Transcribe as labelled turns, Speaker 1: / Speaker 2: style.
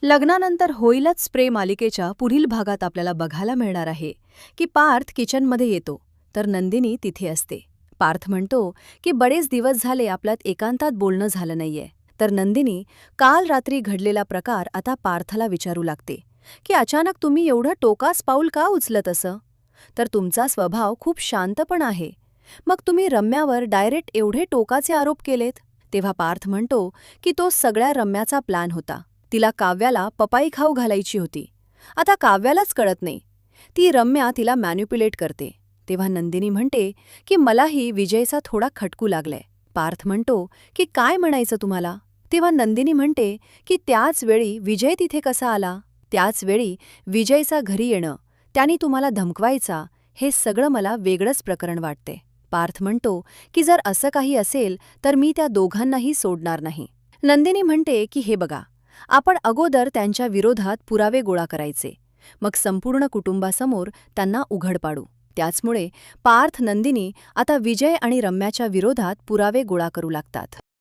Speaker 1: लग्नानंतर होईलच स्प्रे मालिकेच्या पुढील भागात आपल्याला बघायला मिळणार आहे की पार्थ किचनमध्ये येतो तर नंदिनी तिथे असते. पार्थ म्हणतो की बरेच दिवस झाले आपल्यात एकांतात बोलणं झालं नाहीये. तर नंदिनी काल रात्री घडलेला प्रकार आता पार्थला विचारू लागते की अचानक तुम्ही एवढं टोकास पाऊल का उचलत असं. तर तुमचा स्वभाव खूप शांत पण आहे, मग तुम्ही रम्यावर डायरेक्ट एवढे टोकाचे आरोप केलेत. तेव्हा पार्थ म्हणतो की तो सगळ्या रम्याचा प्लॅन होता. तिला काव्याला पपाई खाऊ घालायची होती. आता काव्यालाच कळत नाही, ती रम्या तिला मॅन्युप्युलेट करते. तेव्हा नंदिनी म्हणते की मलाही विजयचा थोडा खटकू लागलाय. पार्थ म्हणतो की काय म्हणायचं तुम्हाला. तेव्हा नंदिनी म्हणते की त्याच वेळी विजय तिथे कसा आला, त्याच वेळी विजयचा घरी येणं, त्याने तुम्हाला धमकवायचा, हे सगळं मला वेगळंच प्रकरण वाटते. पार्थ म्हणतो की जर असं काही असेल तर मी त्या दोघांनाही सोडणार नाही. नंदिनी म्हणते की हे बघा, आपण अगोदर त्यांच्या विरोधात पुरावे गोळा करायचे, मग संपूर्ण कुटुंबासमोर त्यांना उघड पाडू. त्याचमुळे पार्थ नंदिनी आता विजय आणि रम्याच्या विरोधात पुरावे गोळा करू लागतात.